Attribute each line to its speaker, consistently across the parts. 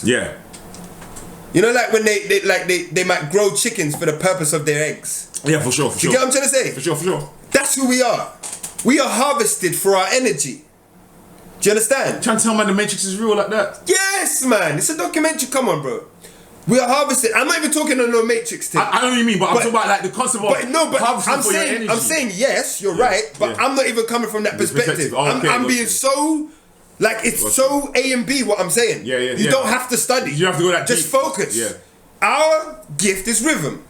Speaker 1: chickens.
Speaker 2: Yeah.
Speaker 1: You know, like when they might grow chickens for the purpose of their eggs.
Speaker 2: Yeah, for sure, for sure.
Speaker 1: You get what I'm trying to say?
Speaker 2: For sure, for sure.
Speaker 1: That's who we are. We are harvested for our energy. Do you understand?
Speaker 2: Trying to tell me the Matrix is real like that?
Speaker 1: Yes, man. It's a documentary. Come on, bro. We are harvested. I'm not even talking on no Matrix thing.
Speaker 2: I know what you mean, but I'm talking about like the concept of harvesting
Speaker 1: I'm
Speaker 2: for your
Speaker 1: saying,
Speaker 2: energy.
Speaker 1: I'm saying yes, you're right, but I'm not even coming from that perspective.
Speaker 2: Oh, okay,
Speaker 1: I'm being so, like, it's so A and B what I'm saying. You don't have to study.
Speaker 2: You have to go that
Speaker 1: Just
Speaker 2: deep.
Speaker 1: focus.
Speaker 2: Yeah.
Speaker 1: Our gift is rhythm.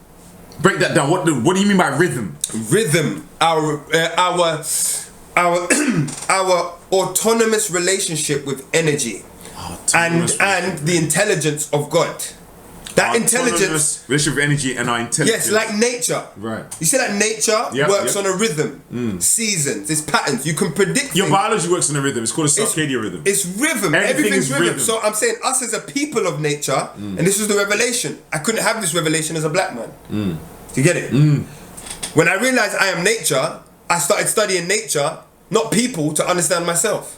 Speaker 2: Break that down. What do you mean by rhythm?
Speaker 1: Rhythm. Our autonomous relationship with energy, and the intelligence of God. That intelligence,
Speaker 2: relationship with energy and our intelligence.
Speaker 1: yes, like nature.
Speaker 2: Right.
Speaker 1: You see that nature works on a rhythm, seasons, it's patterns. You can predict
Speaker 2: Your
Speaker 1: things.
Speaker 2: biology works on a rhythm. It's called a circadian rhythm.
Speaker 1: It's rhythm. Everything's rhythm. So I'm saying us as a people of nature, and this was the revelation. I couldn't have this revelation as a black man. Do you get it? When I realized I am nature, I started studying nature, not people, to understand myself.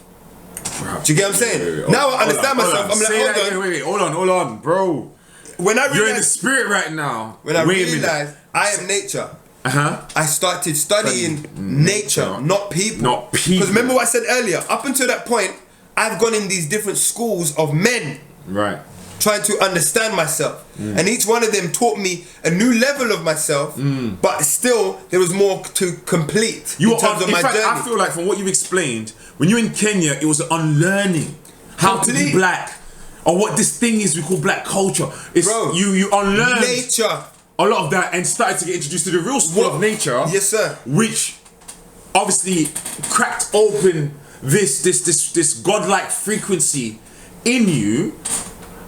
Speaker 1: Do you get what I'm saying?
Speaker 2: Wait,
Speaker 1: now I understand myself. I'm like,
Speaker 2: hold on, bro.
Speaker 1: When I realized,
Speaker 2: You're in the spirit right now.
Speaker 1: When I realized I am nature, I started studying nature, not people.
Speaker 2: Not people.
Speaker 1: Because remember what I said earlier, up until that point, I've gone in these different schools of men.
Speaker 2: Right.
Speaker 1: Trying to understand myself. And each one of them taught me a new level of myself, but still there was more to complete in terms of my journey.
Speaker 2: I feel like from what you've explained, when you're in Kenya, it was unlearning how to be black. Or what this thing is we call black culture. It's you unlearn
Speaker 1: nature.
Speaker 2: A lot of that and started to get introduced to the real school of nature.
Speaker 1: Yes, sir.
Speaker 2: Which obviously cracked open this godlike frequency in you.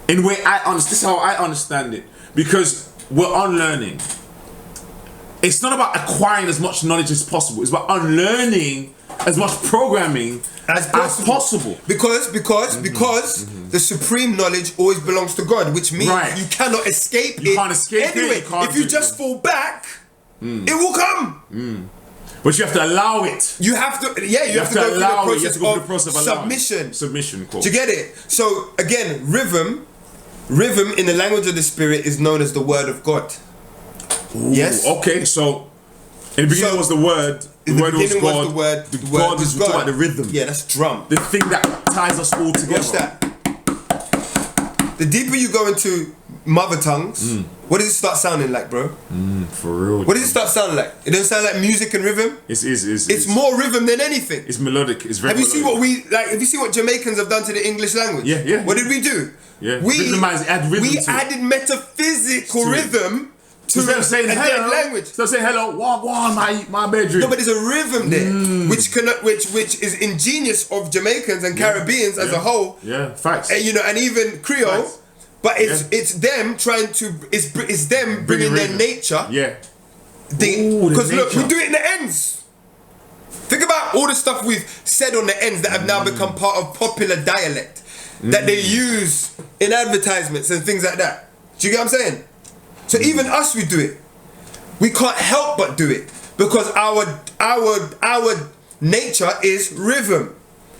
Speaker 2: In way this is how I understand it. Because we're unlearning. It's not about acquiring as much knowledge as possible. It's about unlearning as much programming as possible. Because the supreme knowledge always belongs to God, which means you cannot escape it. You can't escape anyway, it. If you just fall back, it will come. But you have to allow it.
Speaker 1: You have to, you have to go through the process of submission.
Speaker 2: Submission, cool.
Speaker 1: Do you get it? So again, rhythm in the language of the spirit is known as the word of God.
Speaker 2: Ooh,
Speaker 1: yes.
Speaker 2: Okay, so in the beginning was the word. The word was God.
Speaker 1: The word was God.
Speaker 2: About the rhythm.
Speaker 1: Yeah, that's drum.
Speaker 2: The thing that ties us all together.
Speaker 1: Watch that. The deeper you go into mother tongues, what does it start sounding like, bro?
Speaker 2: For real.
Speaker 1: What does it start sounding like? It doesn't sound like music and rhythm. It's more rhythm than anything.
Speaker 2: It's melodic. It's very.
Speaker 1: Have you seen Have you seen what Jamaicans have done to the English language?
Speaker 2: Yeah.
Speaker 1: What did we do?
Speaker 2: Yeah.
Speaker 1: We
Speaker 2: added
Speaker 1: metaphysical rhythm to
Speaker 2: instead of saying hello,
Speaker 1: language.
Speaker 2: Instead of saying hello, walk my bedroom.
Speaker 1: No, but there's a rhythm there, which is ingenious of Jamaicans and Caribbeans as a whole.
Speaker 2: Yeah, facts.
Speaker 1: And, and even Creole. Facts. But it's them trying to it's them bringing their nature.
Speaker 2: Yeah.
Speaker 1: Because look, we do it in the ends. Think about all the stuff we've said on the ends that have now become part of popular dialect that they use in advertisements and things like that. Do you get what I'm saying? So even us, we do it. We can't help but do it because our nature is rhythm.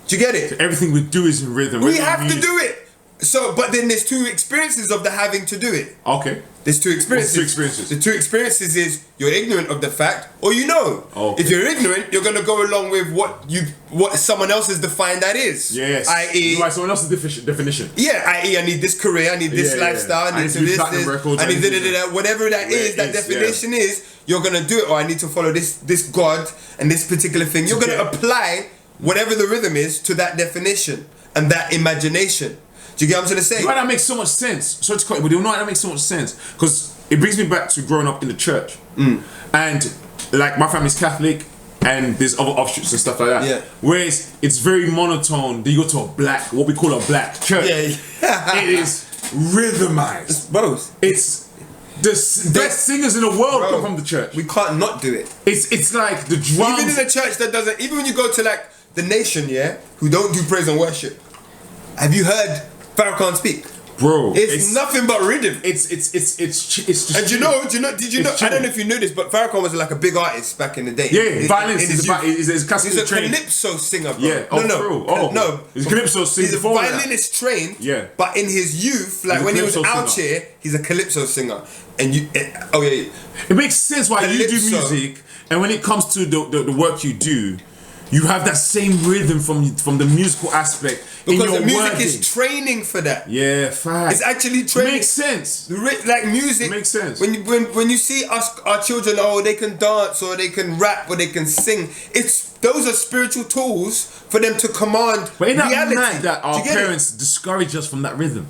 Speaker 1: Do you get it?
Speaker 2: So everything we do is in rhythm.
Speaker 1: We have to do it. So, but then there's two experiences of the having to do it.
Speaker 2: Okay.
Speaker 1: There's two experiences.
Speaker 2: What's the two experiences?
Speaker 1: The two experiences is you're ignorant of the fact, or you know.
Speaker 2: Okay.
Speaker 1: If you're ignorant, you're gonna go along with what someone else has defined that is.
Speaker 2: Yes.
Speaker 1: I.e.
Speaker 2: Right, someone else's definition.
Speaker 1: Yeah. I.e. I need this career. I need this lifestyle. I need to this. I need da. Whatever that is. That definition is. You're gonna do it. Or I need to follow this God and this particular thing. You're gonna apply whatever the rhythm is to that definition and that imagination. Do you get what I'm trying to say?
Speaker 2: You know that makes so much sense. So it's quite, but you know that makes so much sense because it brings me back to growing up in the church, and like my family's Catholic, and there's other offshoots and stuff like that.
Speaker 1: Yeah.
Speaker 2: Whereas it's very monotone. Then you go to a black, what we call a black church.
Speaker 1: Yeah.
Speaker 2: It is rhythmized.
Speaker 1: It's both.
Speaker 2: It's the best singers in the world come from the church.
Speaker 1: We can't not do it.
Speaker 2: It's like the drums.
Speaker 1: Even in a church that doesn't. Even when you go to like the nation, who don't do praise and worship. Have you heard Farrakhan speak?
Speaker 2: Bro,
Speaker 1: it's nothing but rhythm.
Speaker 2: It's just.
Speaker 1: And did you know? I don't know if you knew this, but Farrakhan was like a big artist back in the day.
Speaker 2: Yeah, violence. He's a
Speaker 1: calypso singer, bro.
Speaker 2: Yeah. No. He's a calypso singer.
Speaker 1: He's a violinist trained.
Speaker 2: Yeah.
Speaker 1: But in his youth, like when he was out here, he's a calypso singer. And
Speaker 2: it makes sense why you do music, and when it comes to the work you do, you have that same rhythm from the musical aspect.
Speaker 1: Because the music is training for that.
Speaker 2: Yeah, fact.
Speaker 1: It's actually training.
Speaker 2: Makes sense.
Speaker 1: Like music.
Speaker 2: Makes sense.
Speaker 1: When you see our children, they can dance or they can rap or they can sing. Those are spiritual tools for them to command
Speaker 2: but ain't that
Speaker 1: reality.
Speaker 2: Mad that our parents discourage us from that rhythm?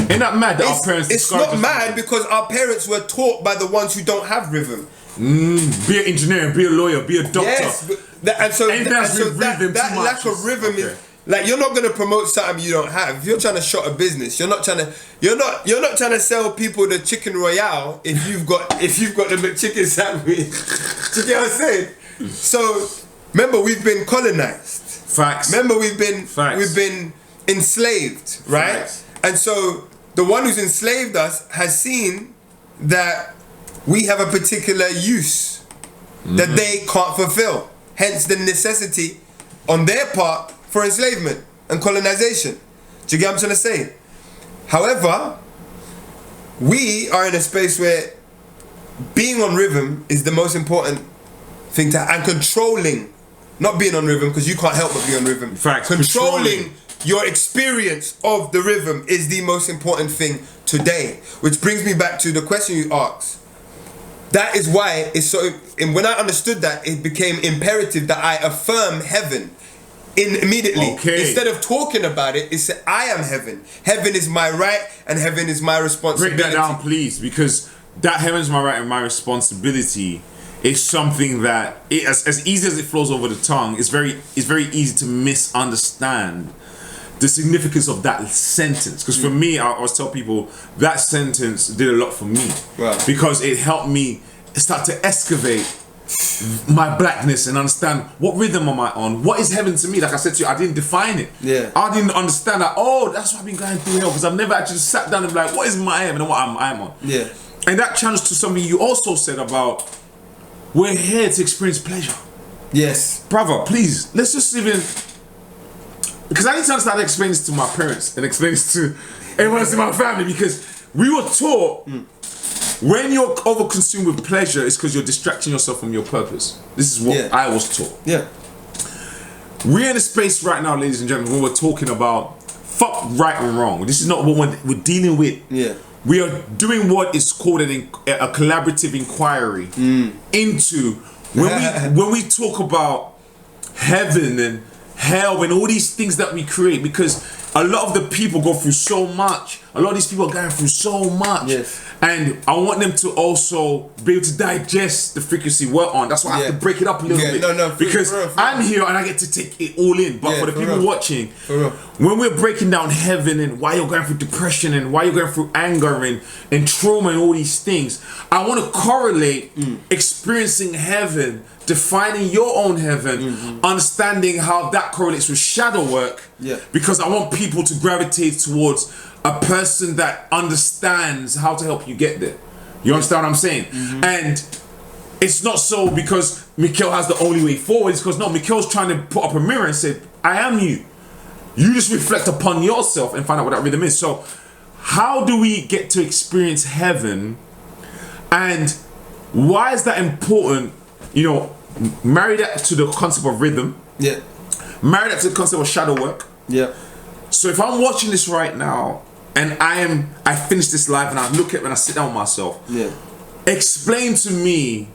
Speaker 2: Ain't that mad that our parents discourage us?
Speaker 1: It's not mad because our parents were taught by the ones who don't have rhythm.
Speaker 2: Be an engineer, be a lawyer, be a doctor.
Speaker 1: Yes, that lack of rhythm is like, you're not gonna promote something you don't have. If you're trying to shut a business, you're not trying to sell people the chicken royale if you've got the McChicken sandwich. Do you get what I'm saying? So remember, we've been colonized.
Speaker 2: Facts.
Speaker 1: Remember, we've been enslaved, right?
Speaker 2: Facts.
Speaker 1: And so the one who's enslaved us has seen that we have a particular use that they can't fulfill. Hence the necessity on their part for enslavement and colonization. Do you get what I'm trying to say? However, we are in a space where being on rhythm is the most important thing and controlling, not being on rhythm, because you can't help but be on rhythm.
Speaker 2: Facts.
Speaker 1: Controlling your experience of the rhythm is the most important thing today. Which brings me back to the question you asked. That is why it's so. And when I understood that, it became imperative that I affirm heaven immediately.
Speaker 2: Okay.
Speaker 1: Instead of talking about it, it's I am heaven. Heaven is my right, and heaven is my responsibility.
Speaker 2: Break that down, please, because that heaven is my right and my responsibility is something that as easy as it flows over the tongue, it's very easy to misunderstand the significance of that sentence. Because for me, I always tell people that sentence did a lot for me.
Speaker 1: Right.
Speaker 2: Because it helped me start to excavate my blackness and understand what rhythm am I on, what is heaven to me. Like I said to you, I didn't define it.
Speaker 1: Yeah.
Speaker 2: I didn't understand that. Oh, that's why I've been going through hell, because I've never actually sat down and be like, what is my heaven and what I'm on.
Speaker 1: Yeah.
Speaker 2: And that challenge to something you also said about we're here to experience pleasure.
Speaker 1: Yes.
Speaker 2: Brother, please, let's just even, because I need to understand and explain this to my parents and explain this to everyone else in my family, because we were taught when you're overconsumed with pleasure, it's because you're distracting yourself from your purpose. This is what I was taught.
Speaker 1: Yeah.
Speaker 2: We're in a space right now, ladies and gentlemen, when we're talking about fuck right and wrong. This is not what we're dealing with.
Speaker 1: Yeah.
Speaker 2: We are doing what is called a collaborative inquiry into when we talk about heaven and hell and all these things that we create, because a lot of the people go through so much. A lot of these people are going through so much.
Speaker 1: Yes.
Speaker 2: And I want them to also be able to digest the frequency we're on. That's why I have to break it up a little bit. Because I'm here and I get to take it all in. But for the people watching, when we're breaking down heaven and why you're going through depression and why you're going through anger and trauma and all these things, I want to correlate experiencing heaven, defining your own heaven, understanding how that correlates with shadow work.
Speaker 1: Yeah.
Speaker 2: Because I want people to gravitate towards a person that understands how to help you get there. You understand what I'm saying? And it's not so because Mikel has the only way forward. It's because Mikel's trying to put up a mirror and say, I am you. You just reflect upon yourself and find out what that rhythm is. So how do we get to experience heaven, and why is that important? You know, marry that to the concept of rhythm.
Speaker 1: Yeah.
Speaker 2: Marry that to the concept of shadow work.
Speaker 1: Yeah.
Speaker 2: So if I'm watching this right now and I finish this live and I look at it and I sit down with myself, explain to me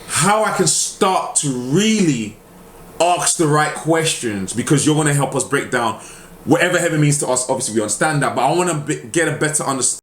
Speaker 2: how I can start to really ask the right questions, because you're going to help us break down whatever heaven means to us. Obviously we understand that, but I want to get a better understanding